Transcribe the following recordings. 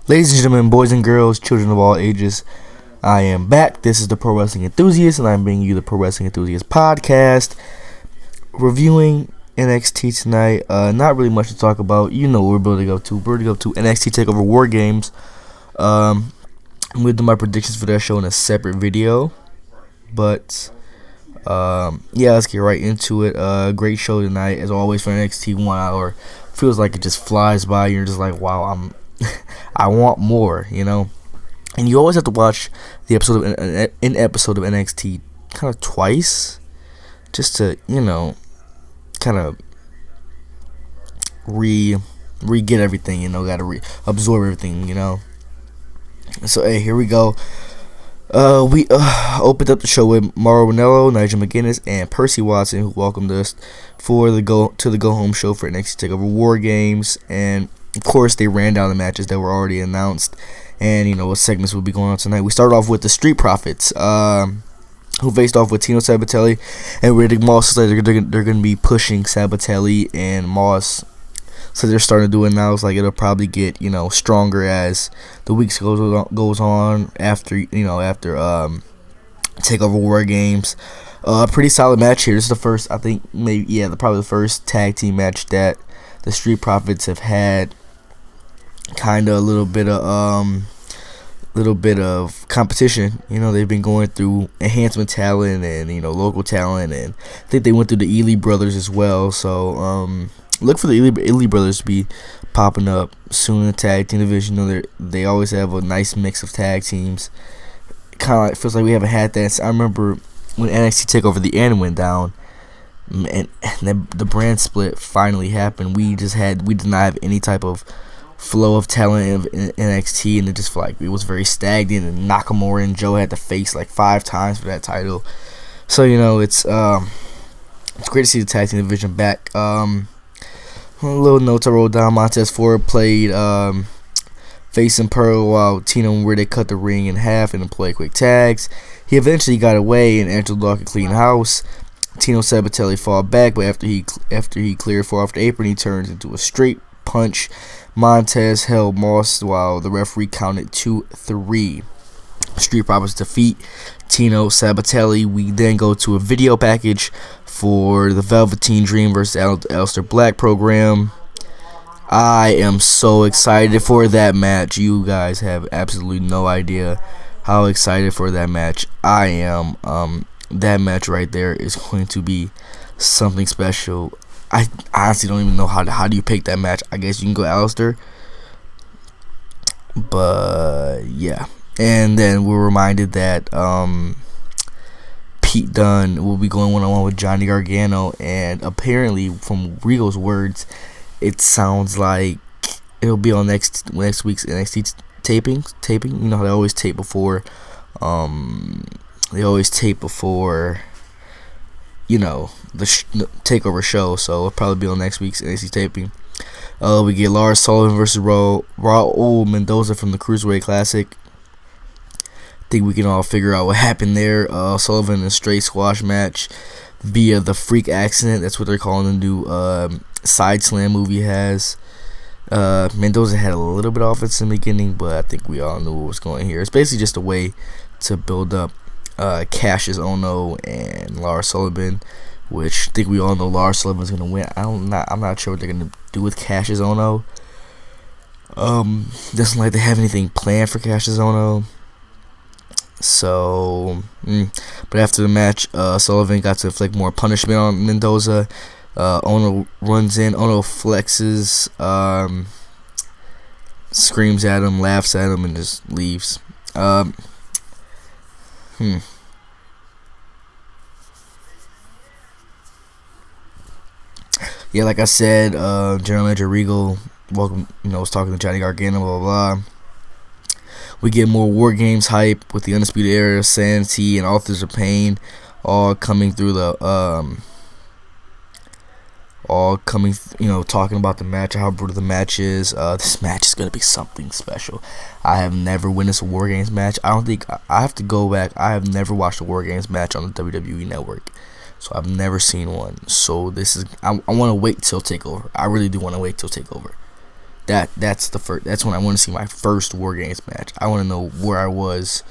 Ladies and gentlemen, boys and girls, children of all ages, I am back. This is the Pro Wrestling Enthusiast, and I'm bringing you the Pro Wrestling Enthusiast podcast. Reviewing NXT tonight. Not really much to talk about. You know what we're building up to. We're building up to NXT TAKEOVER War Games. I'm going to do my predictions for that show in a separate video. But, yeah, let's get right into it. Great show tonight, as always, for NXT 1 hour. Feels like it just flies by. You're just like, wow, I want more, you know. And you always have to watch the episode of NXT kind of twice, just to, you know, kind of re-get everything, you know. Gotta absorb everything, you know. So hey, here we go. We opened up the show with Mauro Ranallo, Nigel McGuinness, and Percy Watson, who welcomed us for the go home show for NXT TakeOver War Games. And of course, they ran down the matches that were already announced, and you know what segments will be going on tonight. We started off with the Street Profits, who faced off with Tino Sabatelli and Riddick Moss. So they're going to be pushing Sabatelli and Moss. So they're starting to do it now. It's like it'll probably get, you know, stronger as the weeks goes on after TakeOver War Games. Pretty solid match here. This is the first, I think, probably the first tag team match that the Street Profits have had. Kind of a little bit of competition. You know, they've been going through enhancement talent and, you know, local talent, and I think they went through the Ely brothers as well. So look for the Ely brothers to be popping up soon in the tag team division. You know, they always have a nice mix of tag teams. Kind of like, feels like we haven't had that. I remember when NXT TakeOver the end went down, and the brand split finally happened. We did not have any type of flow of talent in NXT, and it just felt like it was very stagnant, and Nakamura and Joe had to face like 5 times for that title. So, you know, it's great to see the tag team division back. A little notes I wrote down: Montez Ford played face and Pearl while Tino and Riddick cut the ring in half and played quick tags. He eventually got away, and Angelo Dawkins clean house. Tino Sabatelli fought back, but after he cleared far off the apron, he turns into a straight punch. Montez held Moss while the referee counted 2-3. Street Profits defeat Tino Sabatelli. We then go to a video package for the Velveteen Dream versus Aleister Black program. I am so excited for that match. You guys have absolutely no idea how excited for that match I am. That match right there is going to be something special. I honestly don't even know how do you pick that match. I guess you can go Aleister. But yeah. And then we're reminded that Pete Dunne will be going one-on-one with Johnny Gargano, and apparently from Regal's words, it sounds like it'll be on next week's NXT taping. You know how they always tape before you know, the TakeOver show, so it'll probably be on next week's NXT taping. We get Lars Sullivan versus Raul Mendoza from the Cruiserweight Classic. I think we can all figure out what happened there. Sullivan in a straight squash match via the freak accident. That's what they're calling the new side slam move he has. Mendoza had a little bit of offense in the beginning, but I think we all knew what was going here. It's basically just a way to build up Cassius Ohno and Lars Sullivan, which I think we all know Lars Sullivan's gonna win. I'm not sure what they're gonna do with Cassius Ohno. Doesn't like they have anything planned for Cassius Ohno. So, but after the match, Sullivan got to inflict more punishment on Mendoza. Ohno runs in. Ohno flexes, screams at him, laughs at him, and just leaves. Yeah, like I said, General Manager Regal was talking to Johnny Gargano, blah blah blah. We get more War Games hype with the Undisputed Era, Sanity, and Authors of Pain all coming through talking about the match, how brutal the match is. This match is going to be something special. I have never witnessed a War Games match. I have to go back. I have never watched a War Games match on the WWE Network. So I've never seen one. So I want to wait till TakeOver. I really do want to wait till TakeOver. That's the first. That's when I want to see my first War Games match. I want to know where I was.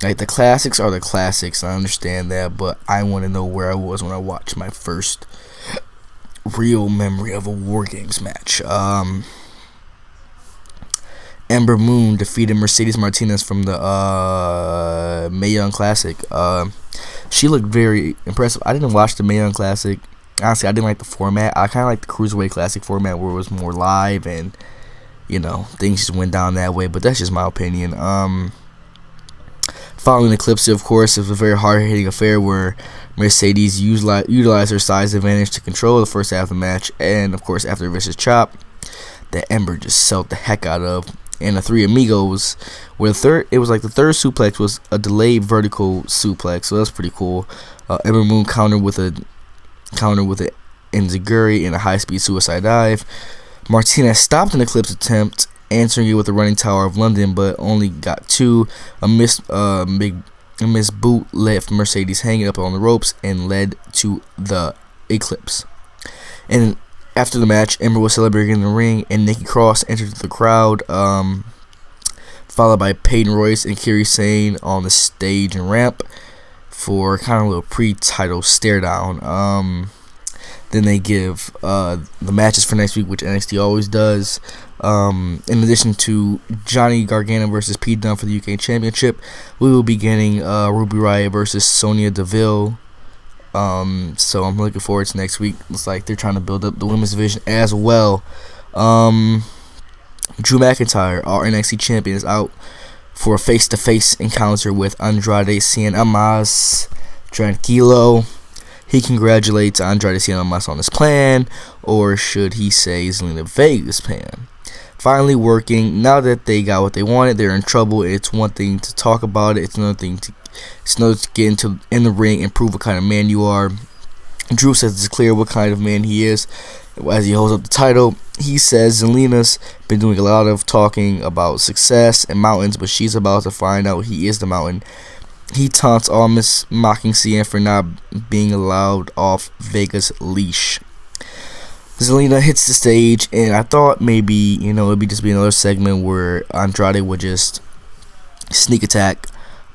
Like, the classics are the classics, I understand that, but I want to know where I was when I watched my first real memory of a War Games match. Ember Moon defeated Mercedes Martinez from the Mae Young Classic. She looked very impressive. I didn't watch the Mae Young Classic. Honestly, I didn't like the format. I kind of like the Cruiserweight Classic format where it was more live and, things just went down that way, but that's just my opinion. Following the Eclipse, of course, it was a very hard-hitting affair where Mercedes utilized her size advantage to control the first half of the match, and, of course, after a vicious chop that Ember just sold the heck out of. And the Three Amigos, where it was like the third suplex was a delayed vertical suplex, so that's pretty cool. Ember Moon countered with an enziguri and a high-speed suicide dive. Martinez stopped an Eclipse attempt, answering it with a running Tower of London, but only got two. A missed boot left Mercedes hanging up on the ropes and led to the Eclipse. And after the match, Ember was celebrating in the ring, and Nikki Cross entered the crowd, followed by Peyton Royce and Kairi Sane on the stage and ramp for kind of a little pre-title stare down. Then they give the matches for next week, which NXT always does. In addition to Johnny Gargano versus Pete Dunne for the UK Championship, we will be getting Ruby Riott versus Sonya Deville. So I'm looking forward to next week. Looks like they're trying to build up the women's division as well. Drew McIntyre, our NXT champion, is out for a face-to-face encounter with Andrade Cien Almas Tranquilo. He congratulates Andrade Cien Almas on his plan, or should he say Zelina Vega's plan? Finally working. Now that they got what they wanted, they're in trouble. It's one thing to talk about it. It's another to get in the ring and prove what kind of man you are. Drew says it's clear what kind of man he is as he holds up the title. He says Zelina's been doing a lot of talking about success and mountains, but she's about to find out he is the mountain. He taunts Almas, mocking Cien for not being allowed off Vega's leash. Zelina hits the stage, and I thought maybe, it'd be just be another segment where Andrade would just sneak attack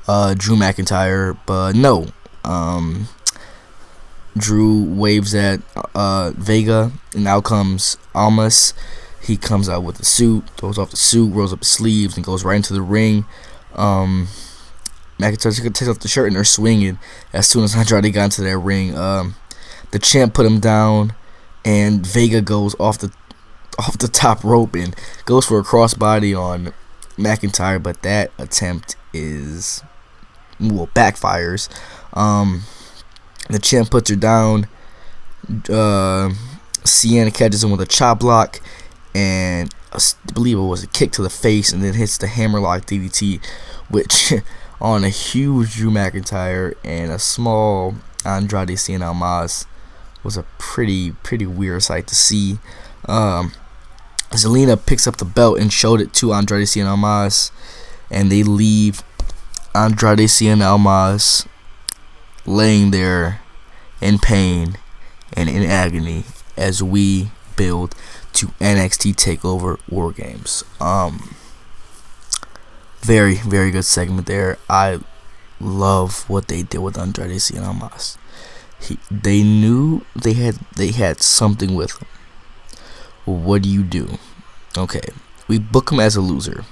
Drew McIntyre, but no. Drew waves at Vega, and out comes Almas. He comes out with the suit, throws off the suit, rolls up his sleeves, and goes right into the ring. McIntyre takes off the shirt, and they're swinging. As soon as Andrade got into that ring, the champ put him down, and Vega goes off the top rope and goes for a crossbody on McIntyre, but that attempt backfires. The champ puts her down. Sienna catches him with a chop block, and I believe it was a kick to the face, and then hits the hammerlock DDT, which on a huge Drew McIntyre and a small Andrade Cien Almas was a pretty weird sight to see. Zelina picks up the belt and showed it to Andrade Cien Almas, and they leave Andrade Cien Almas laying there in pain and in agony as we build to NXT TakeOver War Games. Very, very good segment there. I love what they did with Andrade Cien Almas. They knew they had something with him. Well, what do you do? Okay, we book him as a loser.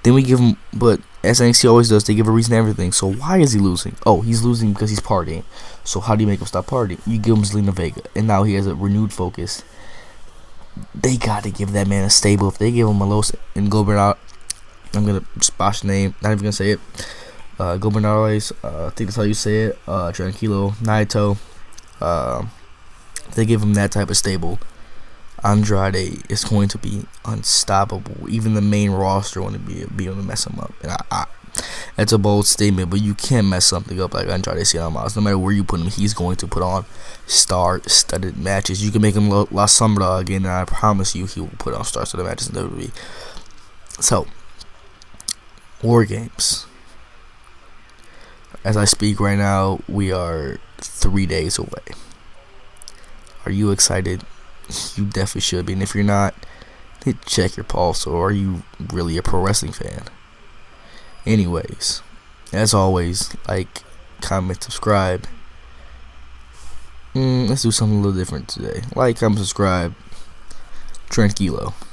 Then we give him, but as NXT always does, they give a reason to everything. So why is he losing? Oh, he's losing because he's partying. So how do you make him stop partying? You give him Zelina Vega, and now he has a renewed focus. They got to give that man a stable. If they give him a Los and Gobernador, I'm gonna just botch the name. Not even gonna say it. Gobernadores, I think that's how you say it. Tranquilo, Naito. They give him that type of stable. Andrade is going to be unstoppable. Even the main roster want to be able to mess him up. And that's a bold statement, but you can't mess something up like Andrade Cien Almas. No matter where you put him, he's going to put on star-studded matches. You can make him La Sombra again, and I promise you he will put on star-studded matches in WWE. So, War Games. As I speak right now, we are 3 days away. Are you excited? You definitely should be, and if you're not, check your pulse, or are you really a pro wrestling fan? Anyways, as always, like, comment, subscribe. Let's do something a little different today. Like, comment, subscribe. Tranquilo.